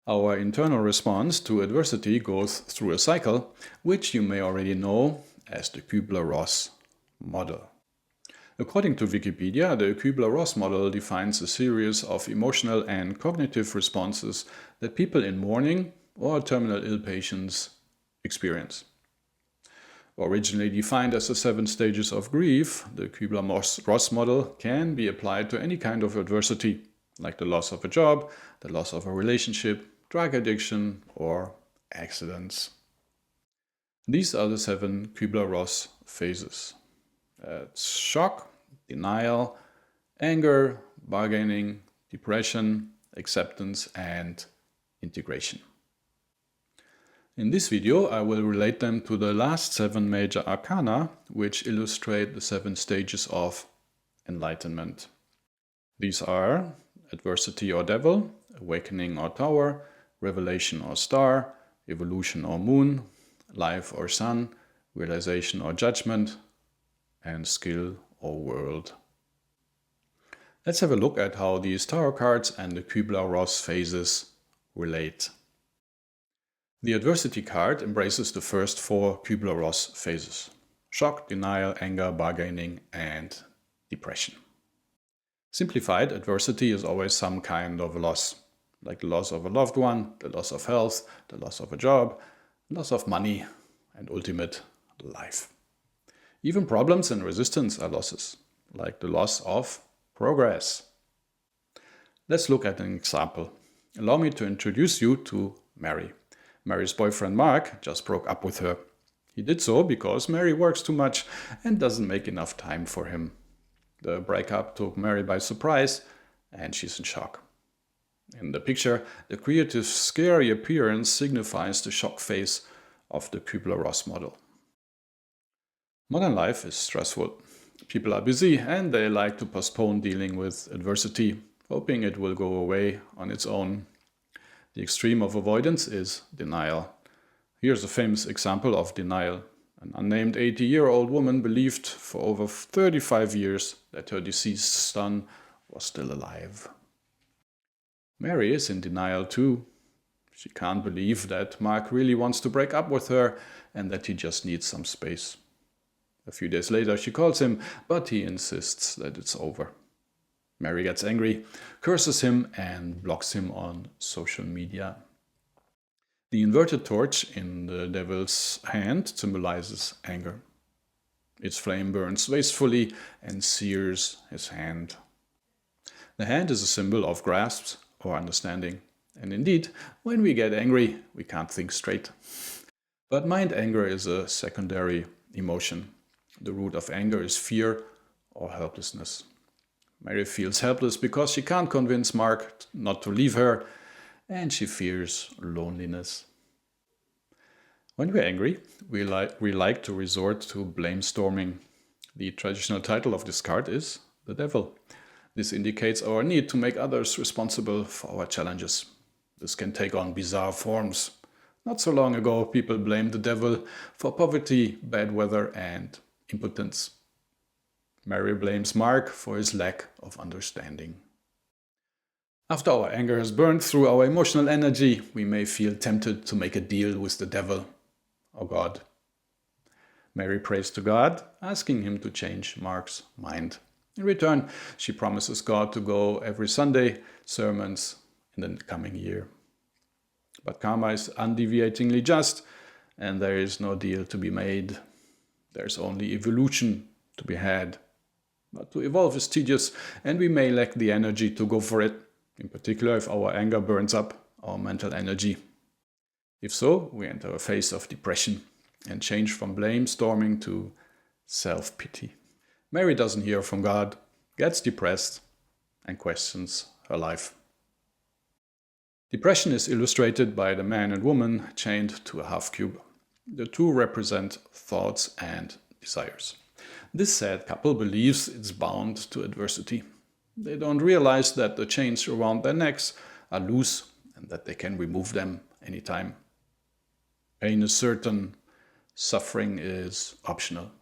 Our internal response to adversity goes through a cycle, which you may already know as the Kübler-Ross model. According to Wikipedia, the Kübler-Ross model defines a series of emotional and cognitive responses that people in mourning or terminal ill patients experience. Originally defined as the 7 stages of grief, the Kübler-Ross model can be applied to any kind of adversity, like the loss of a job, the loss of a relationship, drug addiction, or accidents. These are the 7 Kübler-Ross phases. Shock, denial, anger, bargaining, depression, acceptance, and integration. In this video, I will relate them to the last 7 major arcana, which illustrate the 7 stages of enlightenment. These are adversity or devil, awakening or tower, revelation or star, evolution or moon, life or sun, realization or judgment, and skill or world. Let's have a look at how these tarot cards and the Kübler-Ross phases relate. The adversity card embraces the first 4 Kübler-Ross phases: shock, denial, anger, bargaining, and depression. Simplified, adversity is always some kind of a loss, like the loss of a loved one, the loss of health, the loss of a job, loss of money, and ultimate life. Even problems and resistance are losses, like the loss of progress. Let's look at an example. Allow me to introduce you to Mary. Mary's boyfriend Mark just broke up with her. He did so because Mary works too much and doesn't make enough time for him. The breakup took Mary by surprise and she's in shock. In the picture, the creative, scary appearance signifies the shock phase of the Kübler-Ross model. Modern life is stressful. People are busy and they like to postpone dealing with adversity, hoping it will go away on its own. The extreme of avoidance is denial. Here's a famous example of denial. An unnamed 80-year-old woman believed for over 35 years that her deceased son was still alive. Mary is in denial too. She can't believe that Mark really wants to break up with her and that he just needs some space. A few days later she calls him, but he insists that it's over. Mary gets angry, curses him, and blocks him on social media. The inverted torch in the devil's hand symbolizes anger. Its flame burns wastefully and sears his hand. The hand is a symbol of grasp or understanding. And indeed, when we get angry, we can't think straight. But mind anger is a secondary emotion. The root of anger is fear or helplessness. Mary feels helpless because she can't convince Mark not to leave her, and she fears loneliness. When we're angry, we like to resort to blame storming. The traditional title of this card is the Devil. This indicates our need to make others responsible for our challenges. This can take on bizarre forms. Not so long ago, people blamed the devil for poverty, bad weather, and impotence. Mary blames Mark for his lack of understanding. After our anger has burned through our emotional energy, we may feel tempted to make a deal with the devil or God. Mary prays to God, asking him to change Mark's mind. In return, she promises God to go every Sunday sermons in the coming year. But karma is undeviatingly just, and there is no deal to be made. There's only evolution to be had. But to evolve is tedious, and we may lack the energy to go for it, in particular if our anger burns up our mental energy. If so, we enter a phase of depression and change from blame storming to self-pity. Mary doesn't hear from God, gets depressed, and questions her life. Depression is illustrated by the man and woman chained to a half cube. The two represent thoughts and desires. This sad couple believes it's bound to adversity. They don't realize that the chains around their necks are loose and that they can remove them anytime. Pain is certain, suffering is optional.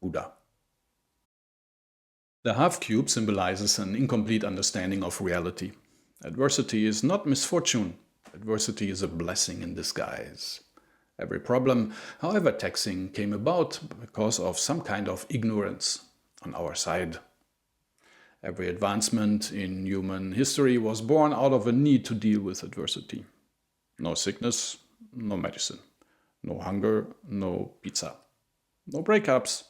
Buddha. The half cube symbolizes an incomplete understanding of reality. Adversity is not misfortune. Adversity is a blessing in disguise. Every problem, however taxing, came about because of some kind of ignorance on our side. Every advancement in human history was born out of a need to deal with adversity. No sickness, no medicine. No hunger, no pizza. No breakups,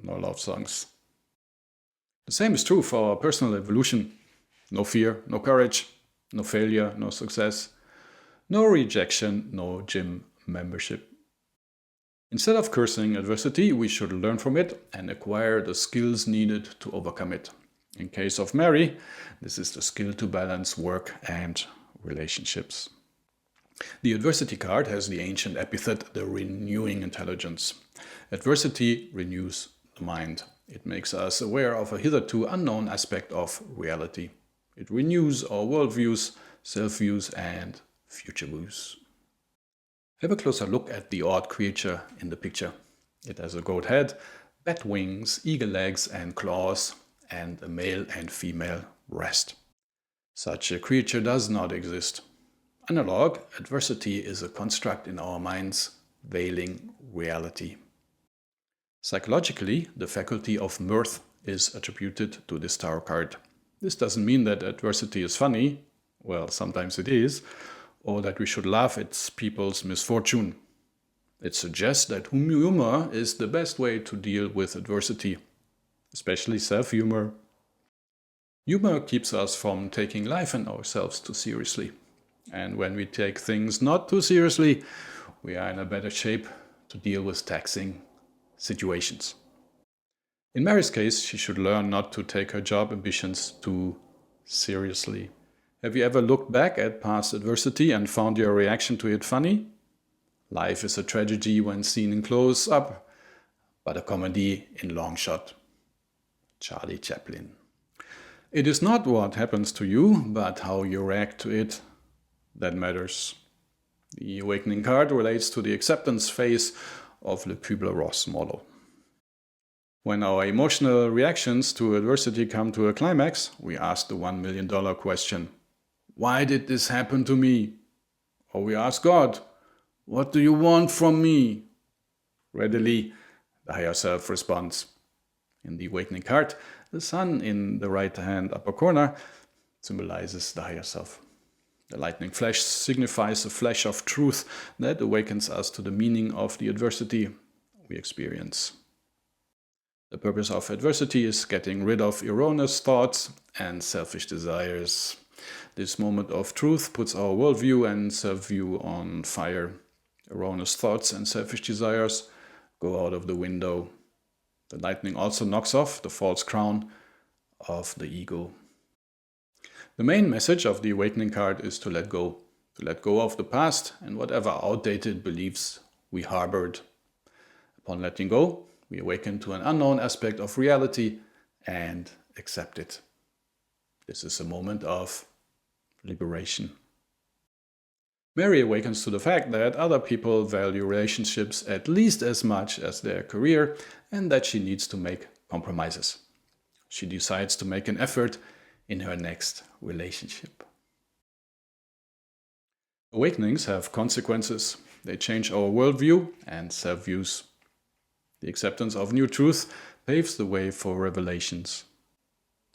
no love songs. The same is true for our personal evolution. No fear, no courage, no failure, no success, no rejection, no gym membership. Instead of cursing adversity, we should learn from it and acquire the skills needed to overcome it. In case of Mary, this is the skill to balance work and relationships. The adversity card has the ancient epithet, the renewing intelligence. Adversity renews the mind. It makes us aware of a hitherto unknown aspect of reality. It renews our worldviews, self-views, and future views. Have a closer look at the odd creature in the picture. It has a goat head, bat wings, eagle legs and claws, and a male and female breast. Such a creature does not exist. Analog, adversity is a construct in our minds, veiling reality. Psychologically, the faculty of mirth is attributed to this tarot card. This doesn't mean that adversity is funny, well, sometimes it is, or that we should laugh at people's misfortune. It suggests that humor is the best way to deal with adversity, especially self-humor. Humor keeps us from taking life and ourselves too seriously. And when we take things not too seriously, we are in a better shape to deal with taxing situations. In Mary's case, she should learn not to take her job ambitions too seriously. Have you ever looked back at past adversity and found your reaction to it funny? Life is a tragedy when seen in close up, but a comedy in long shot. Charlie Chaplin. It is not what happens to you, but how you react to it that matters. The awakening card relates to the acceptance phase of the Kübler-Ross model. When our emotional reactions to adversity come to a climax, we ask the $1 million question, why did this happen to me? Or we ask God, what do you want from me? Readily, the higher self responds. In the awakening card, the sun in the right hand upper corner symbolizes the higher self. The lightning flash signifies a flash of truth that awakens us to the meaning of the adversity we experience. The purpose of adversity is getting rid of erroneous thoughts and selfish desires. This moment of truth puts our worldview and self-view on fire. Erroneous thoughts and selfish desires go out of the window. The lightning also knocks off the false crown of the ego. The main message of the awakening card is to let go of the past and whatever outdated beliefs we harbored. Upon letting go, we awaken to an unknown aspect of reality and accept it. This is a moment of liberation. Mary awakens to the fact that other people value relationships at least as much as their career and that she needs to make compromises. She decides to make an effort in her next relationship. Awakenings have consequences. They change our worldview and self-views. The acceptance of new truth paves the way for revelations.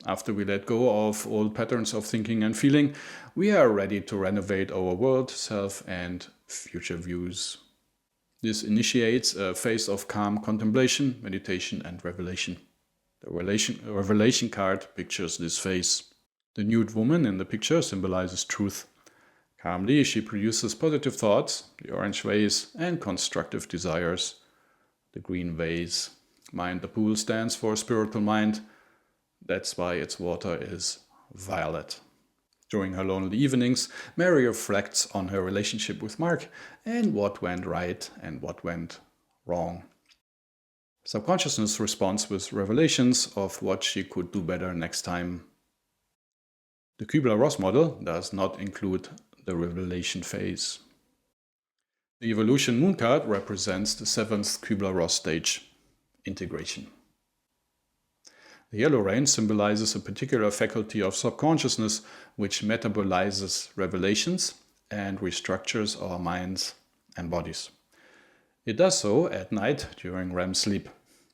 After we let go of old patterns of thinking and feeling, we are ready to renovate our world, self, and future views. This initiates a phase of calm contemplation, meditation, and revelation. The revelation card pictures this phase. The nude woman in the picture symbolizes truth. Calmly, she produces positive thoughts, the orange vase, and constructive desires, the green vase. Mind the pool stands for spiritual mind. That's why its water is violet. During her lonely evenings, Mary reflects on her relationship with Mark and what went right and what went wrong. Subconsciousness responds with revelations of what she could do better next time. The Kübler-Ross model does not include the revelation phase. The evolution moon card represents the 7th Kübler-Ross stage, integration. The yellow rain symbolizes a particular faculty of subconsciousness which metabolizes revelations and restructures our minds and bodies. It does so at night during REM sleep.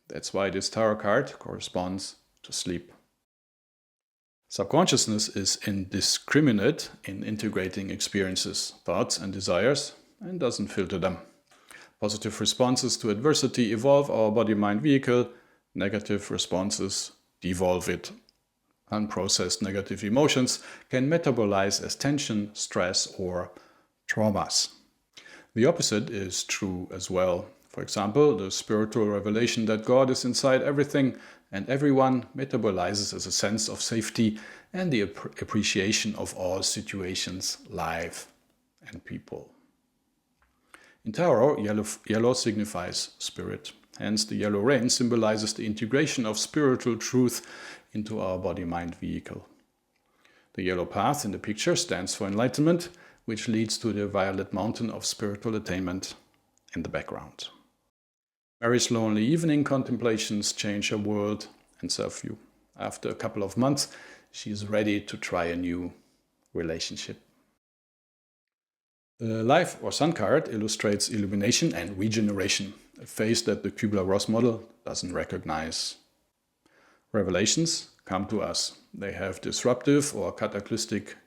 That's why this tarot card corresponds to sleep. Subconsciousness is indiscriminate in integrating experiences, thoughts and desires, and doesn't filter them. Positive responses to adversity evolve our body-mind vehicle, negative responses devolve it. Unprocessed negative emotions can metabolize as tension, stress, or traumas. The opposite is true as well. For example, the spiritual revelation that God is inside everything and everyone metabolizes as a sense of safety and the appreciation of all situations, life, and people. In tarot, yellow signifies spirit. Hence, the yellow rain symbolizes the integration of spiritual truth into our body-mind vehicle. The yellow path in the picture stands for enlightenment, which leads to the violet mountain of spiritual attainment in the background. Mary's lonely evening contemplations change her world and self-view. After a couple of months, she is ready to try a new relationship. The Life or Sun card illustrates illumination and regeneration, a phase that the Kübler-Ross model doesn't recognize. Revelations come to us. They have disruptive or cataclysmic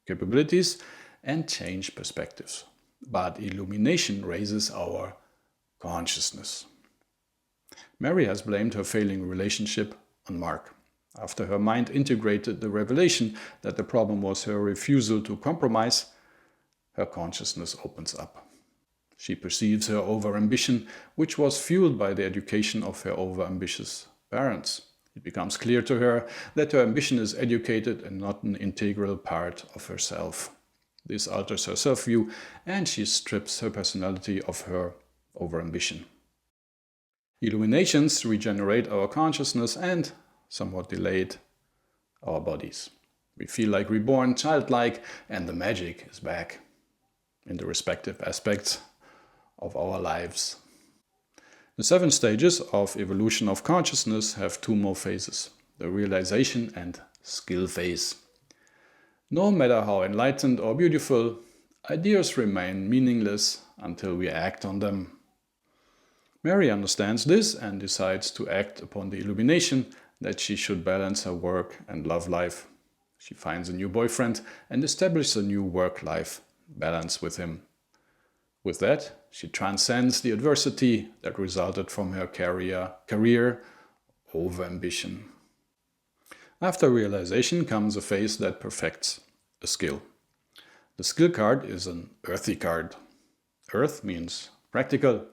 capabilities and change perspectives. But illumination raises our consciousness. Mary has blamed her failing relationship on Mark. After her mind integrated the revelation that the problem was her refusal to compromise, her consciousness opens up. She perceives her overambition, which was fueled by the education of her overambitious parents. It becomes clear to her that her ambition is educated and not an integral part of herself. This alters her self-view and she strips her personality of her overambition. Illuminations regenerate our consciousness and, somewhat delayed, our bodies. We feel like reborn, childlike, and the magic is back in the respective aspects of our lives. The 7 stages of evolution of consciousness have 2 more phases, the realization and skill phase. No matter how enlightened or beautiful, ideas remain meaningless until we act on them. Mary understands this and decides to act upon the illumination that she should balance her work and love life. She finds a new boyfriend and establishes a new work-life balance with him. With that, she transcends the adversity that resulted from her career overambition. After realization comes a phase that perfects a skill. The skill card is an earthy card. Earth means practical.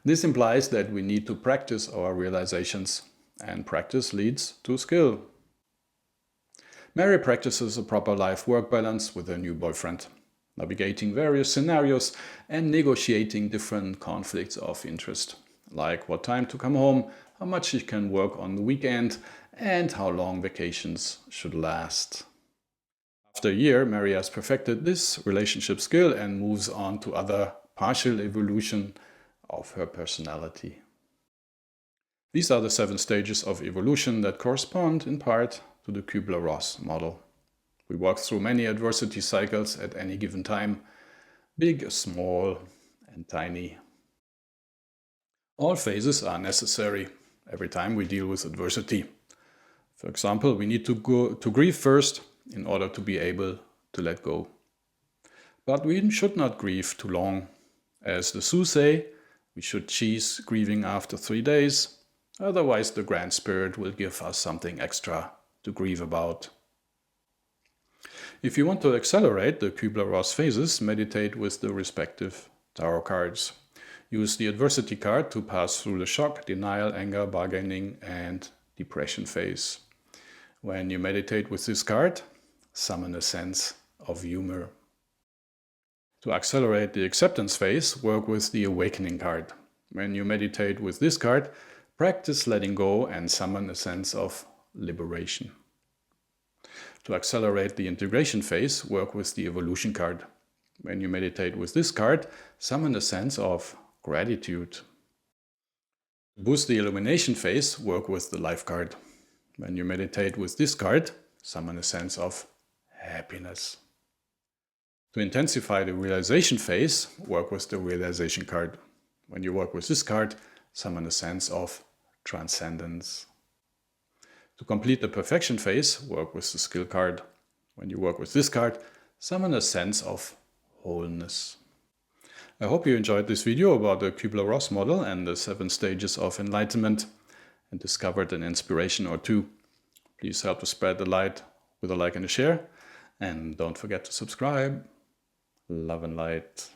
This implies that we need to practice our realizations, and practice leads to skill. Mary practices a proper life-work balance with her new boyfriend, navigating various scenarios and negotiating different conflicts of interest, like what time to come home, how much she can work on the weekend, and how long vacations should last. After a year, Mary has perfected this relationship skill and moves on to other partial evolution of her personality. These are the 7 stages of evolution that correspond in part to the Kübler-Ross model. We walk through many adversity cycles at any given time, big, small, and tiny. All phases are necessary every time we deal with adversity. For example, we need to grieve first in order to be able to let go. But we should not grieve too long. As the Sioux say, we should cease grieving after 3 days, otherwise the Grand Spirit will give us something extra to grieve about. If you want to accelerate the Kübler-Ross phases, meditate with the respective tarot cards. Use the adversity card to pass through the shock, denial, anger, bargaining, and depression phase. When you meditate with this card, summon a sense of humor. To accelerate the acceptance phase, work with the awakening card. When you meditate with this card, practice letting go and summon a sense of liberation. To accelerate the integration phase, work with the evolution card. When you meditate with this card, summon a sense of gratitude. To boost the illumination phase, work with the life card. When you meditate with this card, summon a sense of happiness. To intensify the realization phase, work with the realization card. When you work with this card, summon a sense of transcendence. To complete the perfection phase, work with the skill card. When you work with this card, summon a sense of wholeness. I hope you enjoyed this video about the Kübler-Ross model and the 7 stages of enlightenment and discovered an inspiration or two. Please help to spread the light with a like and a share. And don't forget to subscribe. Love and light.